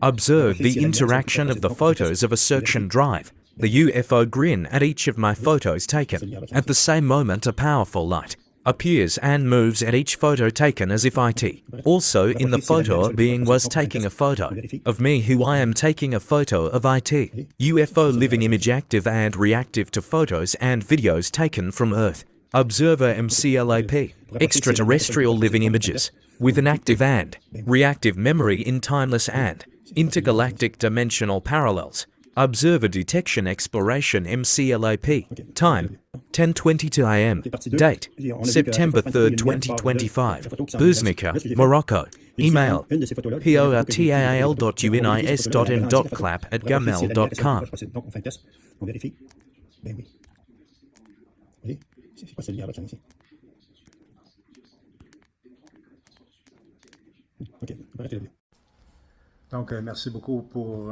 Observe the interaction of the photos of a search and drive. The UFO grin at each of my photos taken. At the same moment, a powerful light appears and moves at each photo taken as if IT. Also, in the photo, a being was taking a photo of me who I am taking a photo of IT. UFO living image active and reactive to photos and videos taken from Earth. Observer MCLAP. Extraterrestrial living images with an active and reactive memory in timeless and intergalactic dimensional parallels. Observer Detection Exploration MCLAP. Time 10:22 AM. Date September 3rd, 2025. Buznica, Morocco. Email portal.unis.m.clap@gmail.com. C'est quoi cette lumière-là qui ici? OK, on peut arrêter la vidéo. Donc, merci beaucoup pour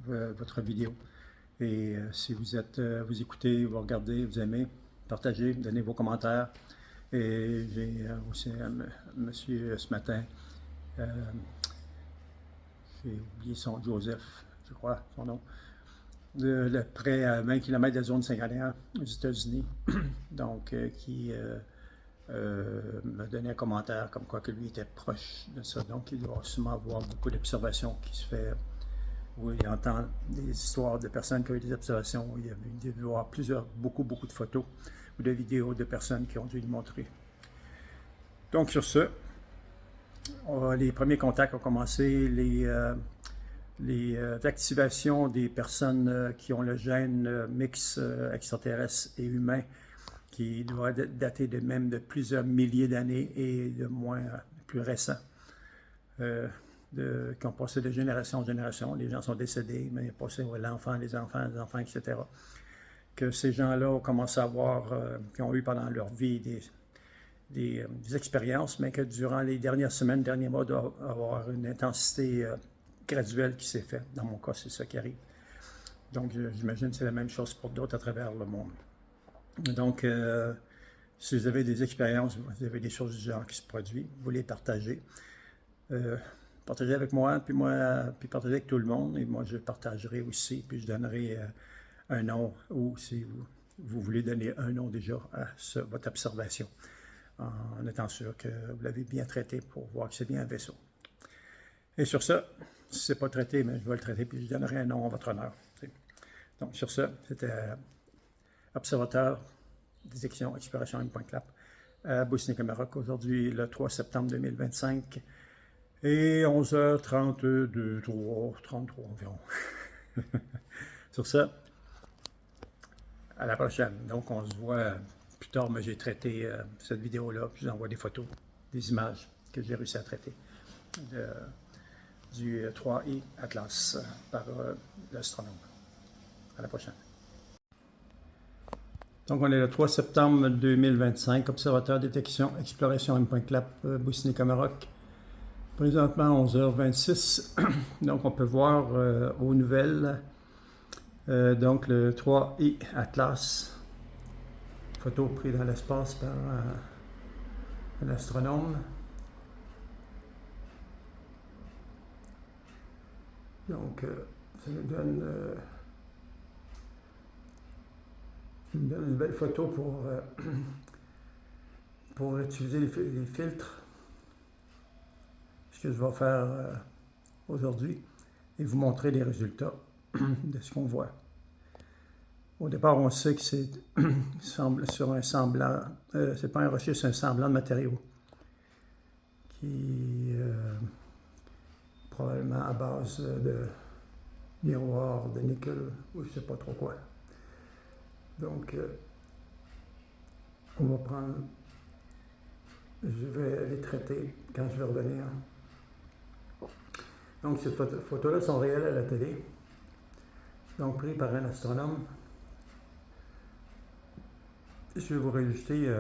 votre vidéo. Et si vous écoutez, vous regardez, vous aimez, partagez, donnez vos commentaires. Et j'ai aussi un monsieur ce matin, j'ai oublié son Joseph, je crois, son nom, de près à 20 km de la zone 51 aux États-Unis, donc qui m'a donné un commentaire comme quoi que lui était proche de ça, donc il doit sûrement avoir beaucoup d'observations qui se fait, où il entend des histoires de personnes qui ont eu des observations, où il a dû voir beaucoup de photos ou de vidéos de personnes qui ont dû lui montrer. Donc sur ce, les premiers contacts ont commencé, les activations des personnes qui ont le gène mix extraterrestre et humain, qui doit dater même de plusieurs milliers d'années et de plus récents, qui ont passé de génération en génération. Les gens sont décédés, mais ils ont passé l'enfant, les enfants, etc. Que ces gens-là ont commencé à avoir, qui ont eu pendant leur vie des expériences, mais que durant les dernières semaines, derniers mois, doit avoir une intensité graduelle qui s'est faite. Dans mon cas, c'est ça qui arrive. Donc, j'imagine que c'est la même chose pour d'autres à travers le monde. Donc, si vous avez des expériences, vous avez des choses du genre qui se produisent, vous les partagez. Partagez avec moi, puis partagez avec tout le monde. Et moi, je partagerai aussi, puis je donnerai un nom, ou si vous voulez donner un nom déjà à votre observation, en étant sûr que vous l'avez bien traité pour voir que c'est bien un vaisseau. Et sur ça, si ce n'est pas traité, mais je vais le traiter, puis je donnerai un nom en votre honneur. Donc, sur ça, c'était observateur, détection, exploration M.clap à Buznica, Maroc, aujourd'hui, le 3 septembre 2025, et 11h32, 33 environ. Sur ça, à la prochaine. Donc, on se voit plus tard, mais j'ai traité cette vidéo-là, puis j'envoie des photos, des images que j'ai réussi à traiter du 3I Atlas par l'astronome. À la prochaine. Donc, on est le 3 septembre 2025, observateur, détection, exploration M.clap, Buznica, Maroc. Présentement, 11h26. Donc, on peut voir aux nouvelles, donc le 3I Atlas, photo prise dans l'espace par un astronome. Donc, ça nous donne une belle photo pour utiliser les filtres. Ce que je vais faire aujourd'hui et vous montrer les résultats de ce qu'on voit. Au départ, on sait que c'est sur un semblant, c'est pas un rocher, c'est un semblant de matériau qui probablement à base de miroir, de nickel ou je sais pas trop quoi. Donc, on va prendre, je vais les traiter quand je vais revenir. Donc, ces photos-là sont réelles à la télé, donc prises par un astronome. Je vais vous rajouter,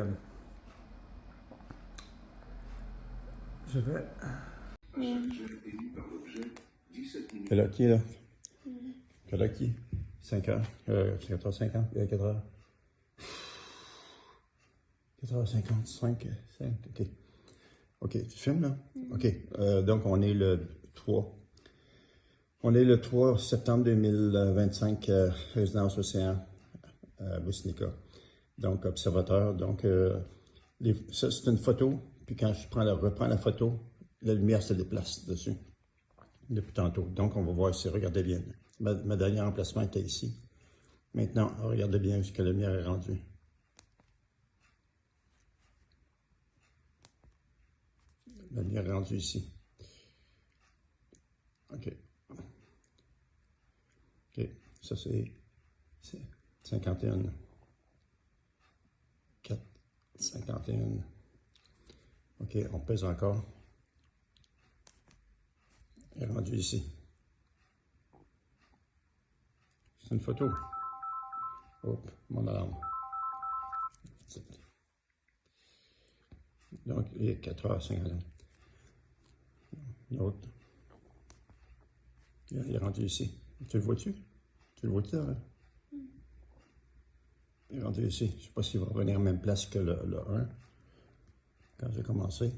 je vais... Quelle heure qui est là? Quelle heure qui est? 5h, 4h50, 4h. 4h55, 5, ok. Ok, tu filmes là? Ok, donc on est le 3 On est le 3 septembre 2025, résidence Océan, à Bousnica. Donc, observateur. Donc, ça, c'est une photo. Puis quand je reprends la photo, la lumière se déplace dessus depuis tantôt. Donc, on va voir ici. Regardez bien. Ma dernière emplacement était ici. Maintenant, regardez bien où la lumière est rendue. La lumière est rendue ici. OK. OK. Ça, c'est 51. 4, 51. OK, on pèse encore. Elle est rendue ici. C'est une photo. Hop, mon alarme. Donc, il est 4h50. L'autre. Il est rendu ici. Tu le vois-tu? Tu le vois-tu, là? Il est rendu ici. Je ne sais pas s'il va revenir à la même place que le 1. Quand j'ai commencé.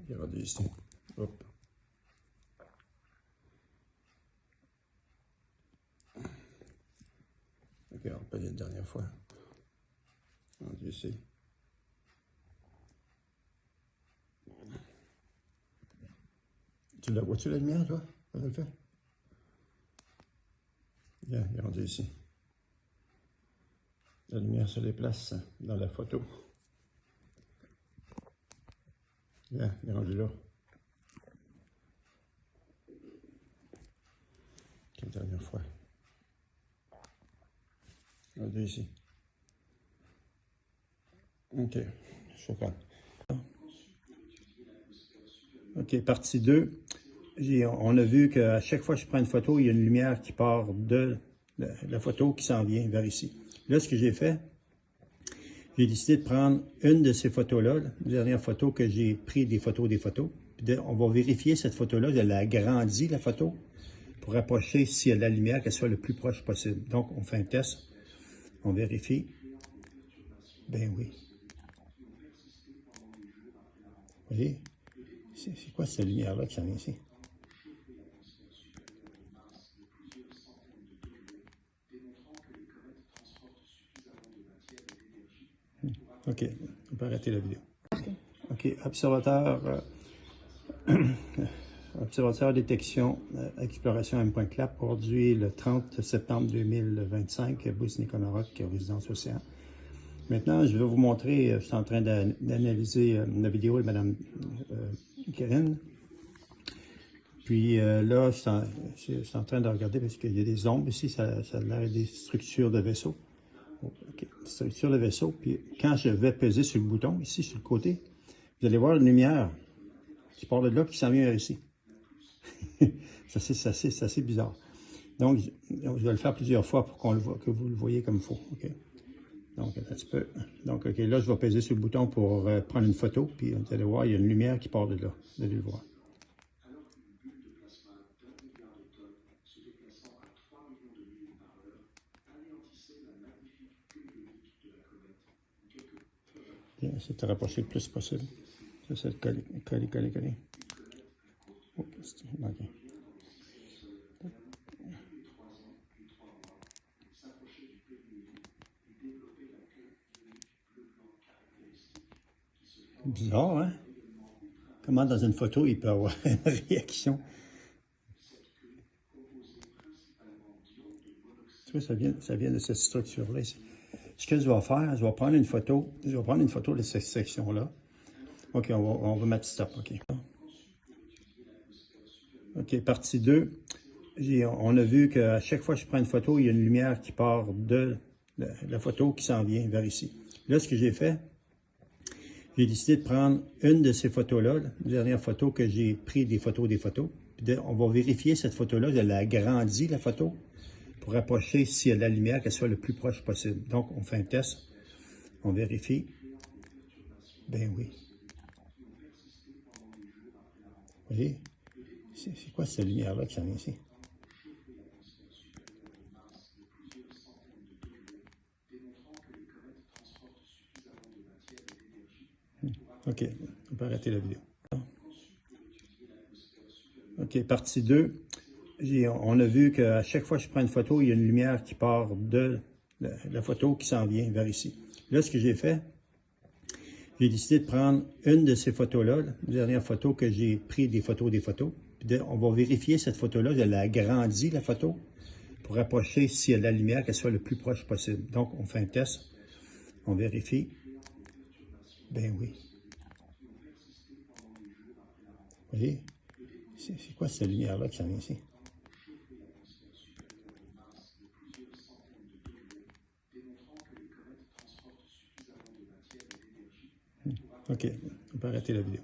Il est rendu ici. Hop. OK, on peut aller une dernière fois. Rendu ici. Tu la vois-tu, la lumière, toi? Ça le fait? Bien, il est rendu ici. La lumière se déplace dans la photo. Bien, il est rendu là. Une dernière fois. Rendu ici. OK, je suis capable. OK, partie 2. On a vu qu'à chaque fois que je prends une photo, il y a une lumière qui part de la photo qui s'en vient vers ici. Là, ce que j'ai fait, j'ai décidé de prendre une de ces photos-là, la dernière photo que j'ai pris des photos. Puis on va vérifier cette photo-là, elle a agrandi la photo pour approcher s'il y a de la lumière, qu'elle soit le plus proche possible. Donc, on fait un test, on vérifie. Ben oui. Vous voyez? C'est quoi cette lumière-là qui s'en vient ici? OK, on peut arrêter la vidéo. OK, observateur, observateur détection, exploration M.CLAP, produit le 30 septembre 2025, Bousnica-Maroc, résidence Océan. Maintenant, je vais vous montrer, je suis en train d'analyser la vidéo de Mme Karen. Puis là, je suis en train de regarder parce qu'il y a des ombres ici, ça a l'air des structures de vaisseau. OK, structure de vaisseau. Puis quand je vais peser sur le bouton, ici, sur le côté, vous allez voir une lumière qui part de là et qui s'en vient vers ici. C'est assez bizarre. Donc, je vais le faire plusieurs fois pour que vous le voyez comme il faut. OK. Donc, un petit peu. Donc, OK, là, je vais peser sur le bouton pour prendre une photo. Puis, vous allez voir, il y a une lumière qui part de là. Vous allez le voir. Bien, essayer de te rapprocher le plus possible. Ça, c'est le coller. OK. Bizarre, hein? Comment dans une photo, il peut avoir une réaction? Tu vois, ça vient de cette structure-là ici. Ce que je vais faire, je vais prendre une photo de cette section-là. OK, on va mettre stop, OK. OK, partie 2. On a vu qu'à chaque fois que je prends une photo, il y a une lumière qui part de la photo qui s'en vient vers ici. Là, ce que j'ai fait, j'ai décidé de prendre une de ces photos-là, la dernière photo que j'ai pris des photos. Puis on va vérifier cette photo-là, elle a agrandi la photo pour approcher s'il y a de la lumière, qu'elle soit le plus proche possible. Donc, on fait un test, on vérifie. Ben oui. Vous voyez? C'est quoi cette lumière-là qui s'en vient ici? OK, on peut arrêter la vidéo. OK, partie 2. On a vu qu'à chaque fois que je prends une photo, il y a une lumière qui part de la photo qui s'en vient vers ici. Là, ce que j'ai fait, j'ai décidé de prendre une de ces photos-là, la dernière photo que j'ai pris des photos. Puis on va vérifier cette photo-là, je l'ai agrandie, la photo, pour rapprocher s'il y a de la lumière, qu'elle soit le plus proche possible. Donc, on fait un test, on vérifie. Ben oui. Vous voyez? C'est quoi cette lumière-là qui s'en vient ici? OK, on peut arrêter la vidéo.